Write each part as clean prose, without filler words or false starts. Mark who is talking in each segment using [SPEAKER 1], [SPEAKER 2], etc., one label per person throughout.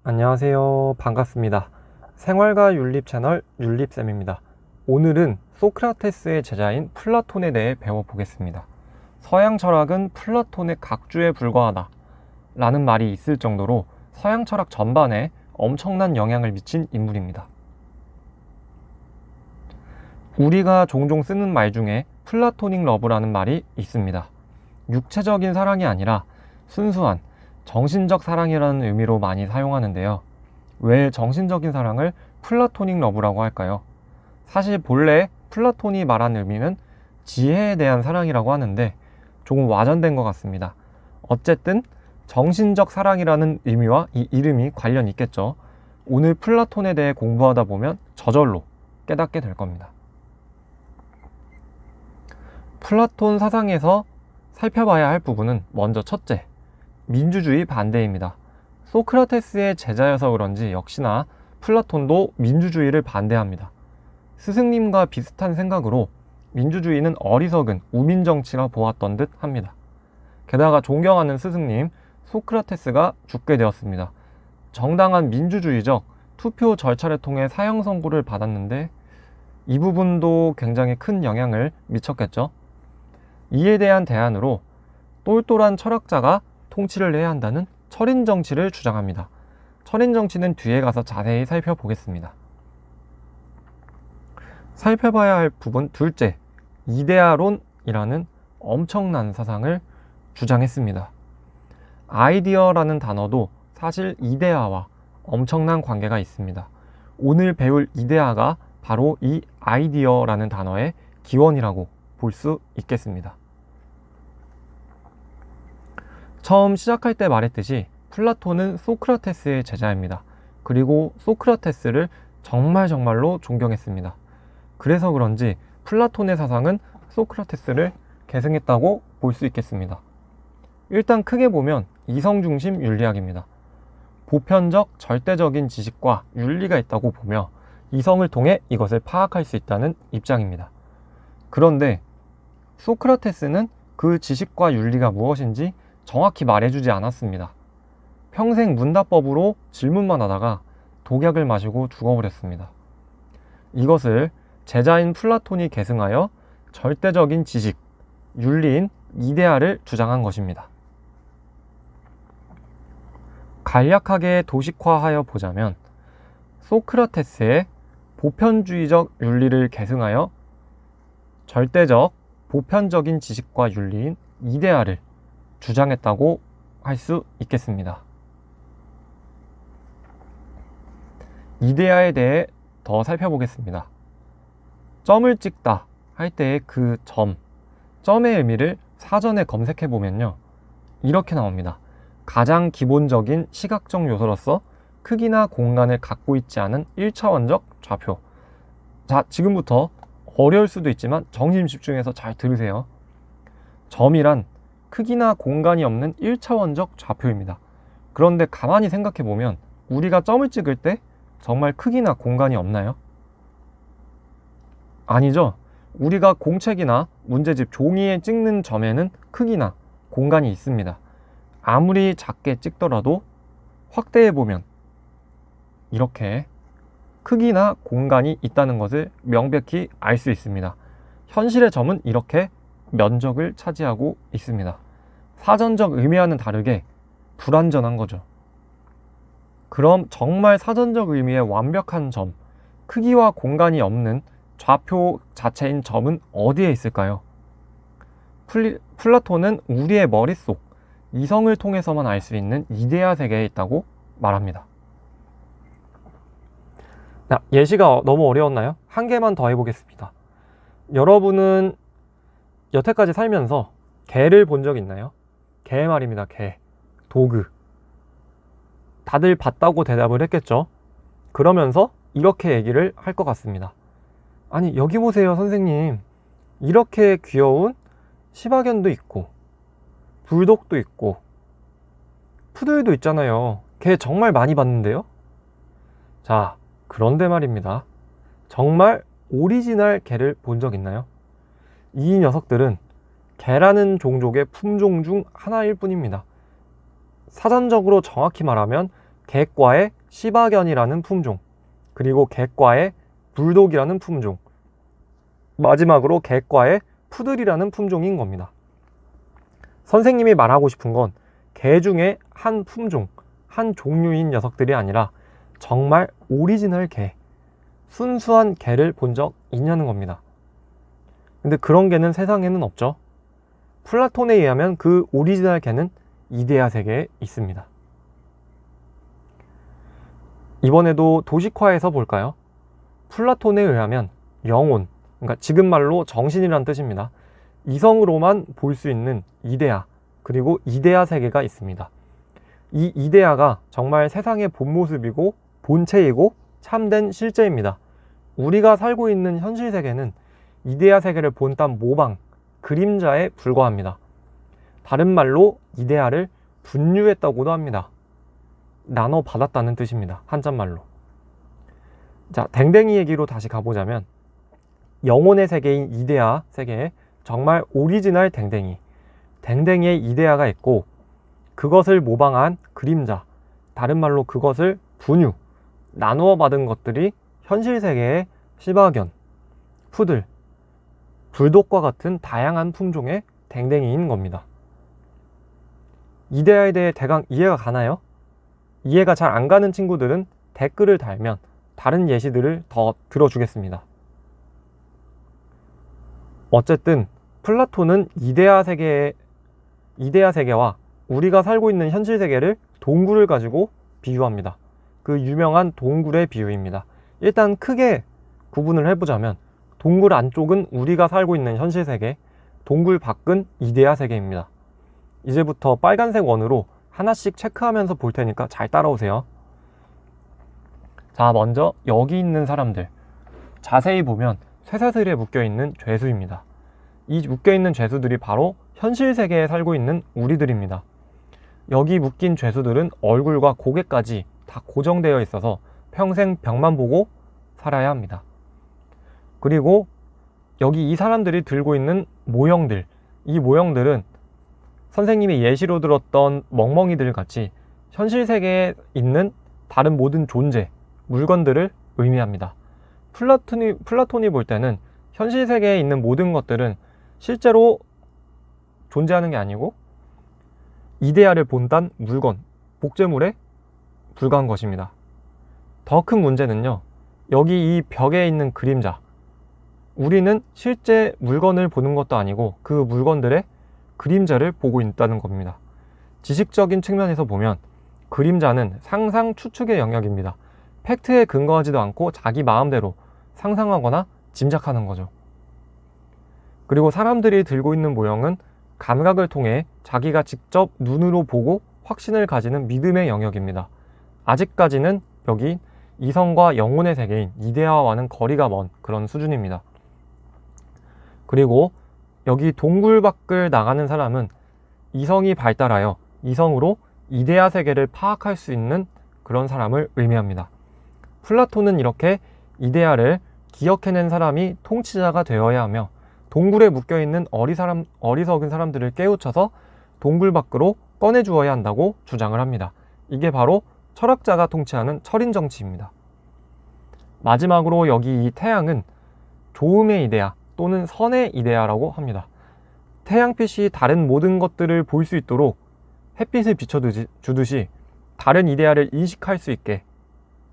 [SPEAKER 1] 안녕하세요. 반갑습니다. 생활과 윤립 채널 윤립쌤입니다. 오늘은 소크라테스의 제자인 플라톤에 대해 배워보겠습니다. 서양 철학은 플라톤의 각주에 불과하다 라는 말이 있을 정도로 서양 철학 전반에 엄청난 영향을 미친 인물입니다. 우리가 종종 쓰는 말 중에 플라토닉 러브라는 말이 있습니다. 육체적인 사랑이 아니라 순수한 정신적 사랑이라는 의미로 많이 사용하는데요. 왜 정신적인 사랑을 플라토닉 러브라고 할까요? 사실 본래 플라톤이 말한 의미는 지혜에 대한 사랑이라고 하는데 조금 와전된 것 같습니다. 어쨌든 정신적 사랑이라는 의미와 이 이름이 관련이 있겠죠. 오늘 플라톤에 대해 공부하다 보면 저절로 깨닫게 될 겁니다. 플라톤 사상에서 살펴봐야 할 부분은 먼저 첫째, 민주주의 반대입니다. 소크라테스의 제자여서 그런지 역시나 플라톤도 민주주의를 반대합니다. 스승님과 비슷한 생각으로 민주주의는 어리석은 우민정치라 보았던 듯 합니다. 게다가 존경하는 스승님 소크라테스가 죽게 되었습니다. 정당한 민주주의적 투표 절차를 통해 사형 선고를 받았는데 이 부분도 굉장히 큰 영향을 미쳤겠죠. 이에 대한 대안으로 똘똘한 철학자가 통치를 해야 한다는 철인 정치를 주장합니다. 철인 정치는 뒤에 가서 자세히 살펴보겠습니다. 살펴봐야 할 부분 둘째, 이데아론이라는 엄청난 사상을 주장했습니다. 아이디어라는 단어도 사실 이데아와 엄청난 관계가 있습니다. 오늘 배울 이데아가 바로 이 아이디어라는 단어의 기원이라고 볼 수 있겠습니다. 처음 시작할 때 말했듯이 플라톤은 소크라테스의 제자입니다. 그리고 소크라테스를 정말로 존경했습니다. 그래서 그런지 플라톤의 사상은 소크라테스를 계승했다고 볼 수 있겠습니다. 일단 크게 보면 이성중심 윤리학입니다. 보편적 절대적인 지식과 윤리가 있다고 보며 이성을 통해 이것을 파악할 수 있다는 입장입니다. 그런데 소크라테스는 그 지식과 윤리가 무엇인지 정확히 말해주지 않았습니다. 평생 문답법으로 질문만 하다가 독약을 마시고 죽어버렸습니다. 이것을 제자인 플라톤이 계승하여 절대적인 지식, 윤리인 이데아를 주장한 것입니다. 간략하게 도식화하여 보자면 소크라테스의 보편주의적 윤리를 계승하여 절대적, 보편적인 지식과 윤리인 이데아를 주장했다고 할 수 있겠습니다. 이데아에 대해 더 살펴보겠습니다. 점을 찍다 할 때의 그 점의 의미를 사전에 검색해 보면요, 이렇게 나옵니다. 가장 기본적인 시각적 요소로서 크기나 공간을 갖고 있지 않은 1차원적 좌표. 자, 지금부터 어려울 수도 있지만 정심 집중해서 잘 들으세요. 점이란 크기나 공간이 없는 1차원적 좌표입니다. 그런데 가만히 생각해 보면 우리가 점을 찍을 때 정말 크기나 공간이 없나요? 아니죠. 우리가 공책이나 문제집 종이에 찍는 점에는 크기나 공간이 있습니다. 아무리 작게 찍더라도 확대해 보면 이렇게 크기나 공간이 있다는 것을 명백히 알 수 있습니다. 현실의 점은 이렇게 면적을 차지하고 있습니다. 사전적 의미와는 다르게 불완전한 거죠. 그럼 정말 사전적 의미의 완벽한 점, 크기와 공간이 없는 좌표 자체인 점은 어디에 있을까요? 플라톤은 우리의 머릿속, 이성을 통해서만 알 수 있는 이데아 세계에 있다고 말합니다. 예시가 너무 어려웠나요? 한 개만 더 해보겠습니다. 여러분은 여태까지 살면서 개를 본 적 있나요? 개 말입니다. 개. 도그. 다들 봤다고 대답을 했겠죠? 그러면서 이렇게 얘기를 할 것 같습니다. 아니, 여기 보세요, 선생님. 이렇게 귀여운 시바견도 있고 불독도 있고 푸들도 있잖아요. 개 정말 많이 봤는데요? 자, 그런데 말입니다. 정말 오리지널 개를 본 적 있나요? 이 녀석들은 개라는 종족의 품종 중 하나일 뿐입니다. 사전적으로 정확히 말하면 객과의 시바견이라는 품종, 그리고 객과의 불독이라는 품종, 마지막으로 객과의 푸들이라는 품종인 겁니다. 선생님이 말하고 싶은 건 개 중에 한 품종, 한 종류인 녀석들이 아니라 정말 오리지널 개, 순수한 개를 본 적 있냐는 겁니다. 근데 그런 개는 세상에는 없죠. 플라톤에 의하면 그 오리지널 개는 이데아 세계에 있습니다. 이번에도 도식화해서 볼까요? 플라톤에 의하면 영혼, 그러니까 지금 말로 정신이란 뜻입니다. 이성으로만 볼 수 있는 이데아, 그리고 이데아 세계가 있습니다. 이 이데아가 정말 세상의 본 모습이고 본체이고 참된 실제입니다. 우리가 살고 있는 현실 세계는 이데아 세계를 본딴 모방, 그림자에 불과합니다. 다른 말로 이데아를 분류했다고도 합니다. 나눠 받았다는 뜻입니다. 한자말로. 자, 댕댕이 얘기로 다시 가보자면 영혼의 세계인 이데아 세계에 정말 오리지널 댕댕이의 이데아가 있고, 그것을 모방한 그림자, 다른 말로 그것을 분유, 나누어 받은 것들이 현실 세계의 시바견, 푸들, 불독과 같은 다양한 품종의 댕댕이인 겁니다. 이데아에 대해 대강 이해가 가나요? 이해가 잘 안 가는 친구들은 댓글을 달면 다른 예시들을 더 들어주겠습니다. 어쨌든 플라톤은 이데아 세계와 우리가 살고 있는 현실 세계를 동굴을 가지고 비유합니다. 그 유명한 동굴의 비유입니다. 일단 크게 구분을 해보자면 동굴 안쪽은 우리가 살고 있는 현실 세계, 동굴 밖은 이데아 세계입니다. 이제부터 빨간색 원으로 하나씩 체크하면서 볼 테니까 잘 따라오세요. 자, 먼저 여기 있는 사람들, 자세히 보면 쇠사슬에 묶여있는 죄수입니다. 이 묶여있는 죄수들이 바로 현실 세계에 살고 있는 우리들입니다. 여기 묶인 죄수들은 얼굴과 고개까지 다 고정되어 있어서 평생 벽만 보고 살아야 합니다. 그리고 여기 이 사람들이 들고 있는 모형들, 이 모형들은 선생님이 예시로 들었던 멍멍이들 같이 현실 세계에 있는 다른 모든 존재, 물건들을 의미합니다. 플라톤이 볼 때는 현실 세계에 있는 모든 것들은 실제로 존재하는 게 아니고 이데아를 본딴 물건, 복제물에 불과한 것입니다. 더 큰 문제는요, 여기 이 벽에 있는 그림자, 우리는 실제 물건을 보는 것도 아니고 그 물건들의 그림자를 보고 있다는 겁니다. 지식적인 측면에서 보면 그림자는 상상 추측의 영역입니다. 팩트에 근거하지도 않고 자기 마음대로 상상하거나 짐작하는 거죠. 그리고 사람들이 들고 있는 모형은 감각을 통해 자기가 직접 눈으로 보고 확신을 가지는 믿음의 영역입니다. 아직까지는 여기 이성과 영혼의 세계인 이데아와는 거리가 먼 그런 수준입니다. 그리고 여기 동굴 밖을 나가는 사람은 이성이 발달하여 이성으로 이데아 세계를 파악할 수 있는 그런 사람을 의미합니다. 플라톤은 이렇게 이데아를 기억해낸 사람이 통치자가 되어야 하며 동굴에 묶여있는 어리석은 사람들을 깨우쳐서 동굴 밖으로 꺼내주어야 한다고 주장을 합니다. 이게 바로 철학자가 통치하는 철인 정치입니다. 마지막으로 여기 이 태양은 좋음의 이데아 또는 선의 이데아라고 합니다. 태양빛이 다른 모든 것들을 볼 수 있도록 햇빛을 비춰주듯이 다른 이데아를 인식할 수 있게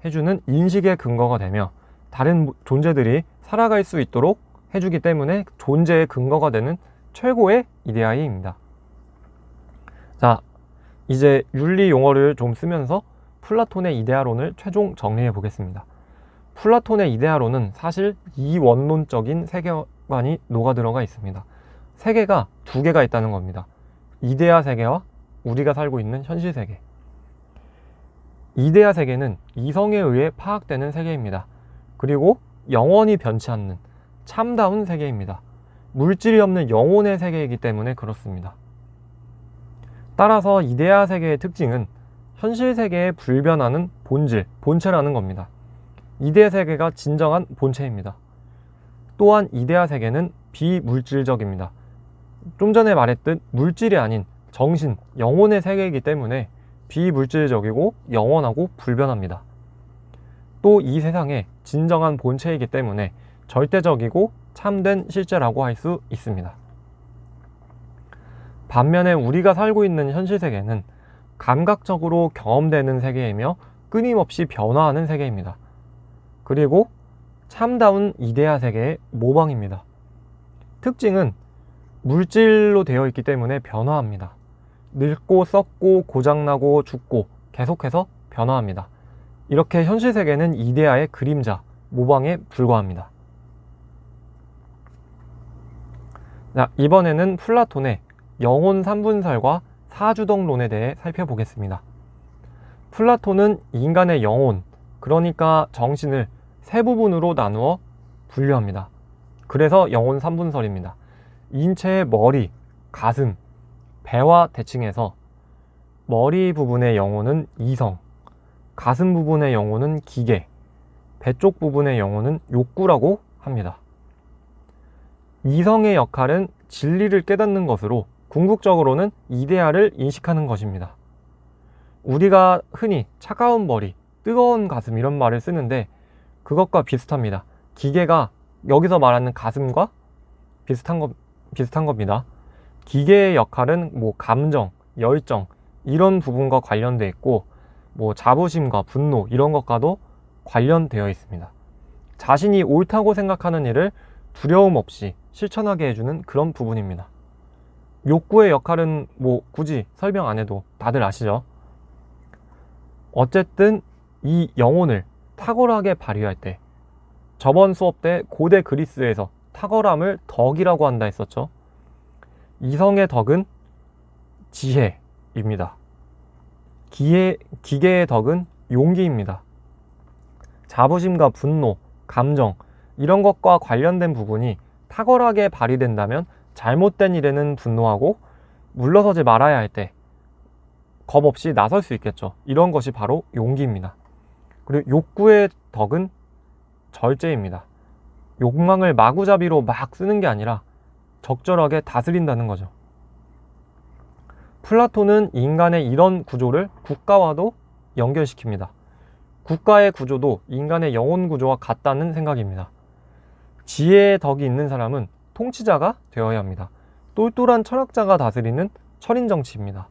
[SPEAKER 1] 해주는 인식의 근거가 되며 다른 존재들이 살아갈 수 있도록 해주기 때문에 존재의 근거가 되는 최고의 이데아입니다. 자, 이제 윤리 용어를 좀 쓰면서 플라톤의 이데아론을 최종 정리해 보겠습니다. 플라톤의 이데아론은 사실 이원론적인 세계관이 녹아들어가 있습니다. 세계가 두 개가 있다는 겁니다. 이데아 세계와 우리가 살고 있는 현실 세계. 이데아 세계는 이성에 의해 파악되는 세계입니다. 그리고 영원히 변치 않는 참다운 세계입니다. 물질이 없는 영혼의 세계이기 때문에 그렇습니다. 따라서 이데아 세계의 특징은 현실 세계에 불변하는 본질, 본체라는 겁니다. 이데아 세계가 진정한 본체입니다. 또한 이데아 세계는 비물질적입니다. 좀 전에 말했듯 물질이 아닌 정신, 영혼의 세계이기 때문에 비물질적이고 영원하고 불변합니다. 또 이 세상의 진정한 본체이기 때문에 절대적이고 참된 실제라고 할 수 있습니다. 반면에 우리가 살고 있는 현실 세계는 감각적으로 경험되는 세계이며 끊임없이 변화하는 세계입니다. 그리고 참다운 이데아 세계의 모방입니다. 특징은 물질로 되어 있기 때문에 변화합니다. 늙고 썩고 고장나고 죽고 계속해서 변화합니다. 이렇게 현실 세계는 이데아의 그림자, 모방에 불과합니다. 자, 이번에는 플라톤의 영혼 삼분설과 사주덕론에 대해 살펴보겠습니다. 플라톤은 인간의 영혼, 그러니까 정신을 세 부분으로 나누어 분류합니다. 그래서 영혼 삼분설입니다. 인체의 머리, 가슴, 배와 대칭해서 머리 부분의 영혼은 이성, 가슴 부분의 영혼은 기계, 배 쪽 부분의 영혼은 욕구라고 합니다. 이성의 역할은 진리를 깨닫는 것으로 궁극적으로는 이데아를 인식하는 것입니다. 우리가 흔히 차가운 머리, 뜨거운 가슴 이런 말을 쓰는데 그것과 비슷합니다. 기계가 여기서 말하는 가슴과 비슷한 겁니다. 기계의 역할은 감정, 열정 이런 부분과 관련되어 있고 자부심과 분노 이런 것과도 관련되어 있습니다. 자신이 옳다고 생각하는 일을 두려움 없이 실천하게 해주는 그런 부분입니다. 욕구의 역할은 굳이 설명 안 해도 다들 아시죠? 어쨌든 이 영혼을 탁월하게 발휘할 때, 저번 수업 때 고대 그리스에서 탁월함을 덕이라고 한다 했었죠. 이성의 덕은 지혜입니다. 기계의 덕은 용기입니다. 자부심과 분노, 감정 이런 것과 관련된 부분이 탁월하게 발휘된다면 잘못된 일에는 분노하고 물러서지 말아야 할 때 겁 없이 나설 수 있겠죠. 이런 것이 바로 용기입니다. 그리고 욕구의 덕은 절제입니다. 욕망을 마구잡이로 막 쓰는 게 아니라 적절하게 다스린다는 거죠. 플라톤은 인간의 이런 구조를 국가와도 연결시킵니다. 국가의 구조도 인간의 영혼 구조와 같다는 생각입니다. 지혜의 덕이 있는 사람은 통치자가 되어야 합니다. 똘똘한 철학자가 다스리는 철인정치입니다.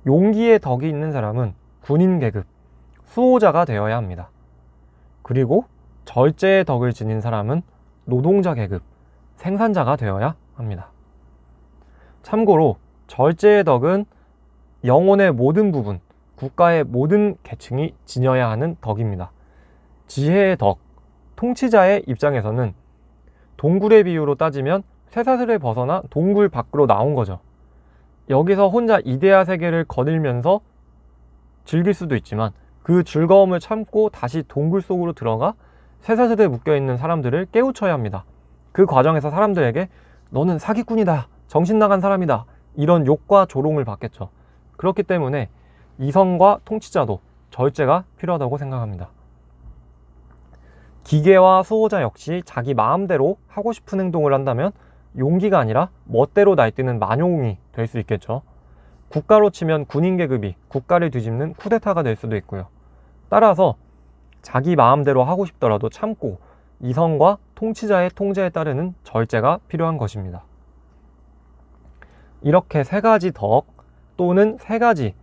[SPEAKER 1] 용기의 덕이 있는 사람은 군인 계급, 수호자가 되어야 합니다. 그리고 절제의 덕을 지닌 사람은 노동자 계급, 생산자가 되어야 합니다. 참고로 절제의 덕은 영혼의 모든 부분, 국가의 모든 계층이 지녀야 하는 덕입니다. 지혜의 덕, 통치자의 입장에서는 동굴의 비유로 따지면 쇠사슬에 벗어나 동굴 밖으로 나온 거죠. 여기서 혼자 이데아 세계를 거닐면서 즐길 수도 있지만 그 즐거움을 참고 다시 동굴 속으로 들어가 쇠사슬에 묶여있는 사람들을 깨우쳐야 합니다. 그 과정에서 사람들에게 너는 사기꾼이다, 정신 나간 사람이다 이런 욕과 조롱을 받겠죠. 그렇기 때문에 이성과 통치자도 절제가 필요하다고 생각합니다. 기계와 수호자 역시 자기 마음대로 하고 싶은 행동을 한다면 용기가 아니라 멋대로 날뛰는 만용이 될 수 있겠죠. 국가로 치면 군인 계급이 국가를 뒤집는 쿠데타가 될 수도 있고요. 따라서 자기 마음대로 하고 싶더라도 참고 이성과 통치자의 통제에 따르는 절제가 필요한 것입니다. 이렇게 세 가지 덕 또는 세 가지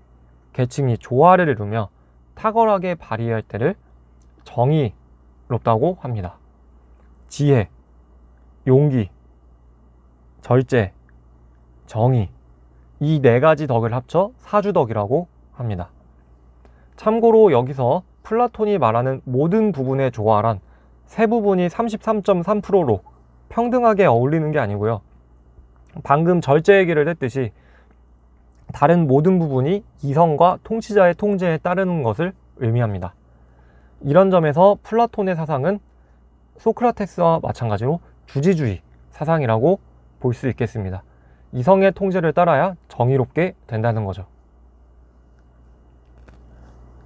[SPEAKER 1] 계층이 조화를 이루며 탁월하게 발휘할 때를 정의롭다고 합니다. 지혜, 용기, 절제, 정의 이 네 가지 덕을 합쳐 사주덕이라고 합니다. 참고로 여기서 플라톤이 말하는 모든 부분의 조화란 세 부분이 33.3%로 평등하게 어울리는 게 아니고요. 방금 절제 얘기를 했듯이 다른 모든 부분이 이성과 통치자의 통제에 따르는 것을 의미합니다. 이런 점에서 플라톤의 사상은 소크라테스와 마찬가지로 주지주의 사상이라고 볼 수 있겠습니다. 이성의 통제를 따라야 정의롭게 된다는 거죠.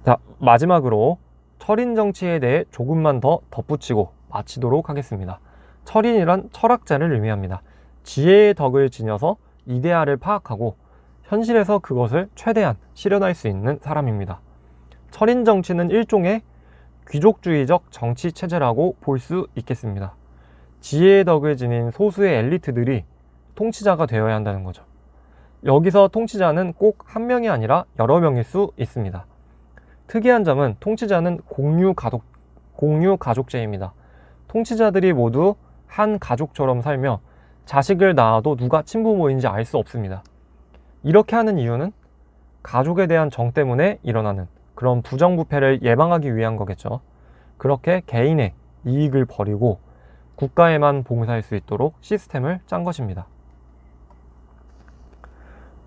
[SPEAKER 1] 자, 마지막으로 철인 정치에 대해 조금만 더 덧붙이고 마치도록 하겠습니다. 철인이란 철학자를 의미합니다. 지혜의 덕을 지녀서 이데아를 파악하고 현실에서 그것을 최대한 실현할 수 있는 사람입니다. 철인 정치는 일종의 귀족주의적 정치 체제라고 볼 수 있겠습니다. 지혜의 덕을 지닌 소수의 엘리트들이 통치자가 되어야 한다는 거죠. 여기서 통치자는 꼭 한 명이 아니라 여러 명일 수 있습니다. 특이한 점은 통치자는 공유 가족제입니다. 통치자들이 모두 한 가족처럼 살며 자식을 낳아도 누가 친부모인지 알 수 없습니다. 이렇게 하는 이유는 가족에 대한 정 때문에 일어나는 그런 부정부패를 예방하기 위한 거겠죠. 그렇게 개인의 이익을 버리고 국가에만 봉사할 수 있도록 시스템을 짠 것입니다.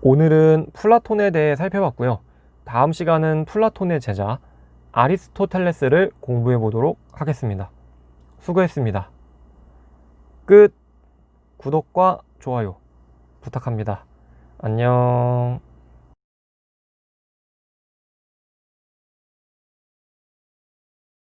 [SPEAKER 1] 오늘은 플라톤에 대해 살펴봤고요. 다음 시간은 플라톤의 제자 아리스토텔레스를 공부해 보도록 하겠습니다. 수고했습니다. 끝. 구독과 좋아요 부탁합니다. 안녕.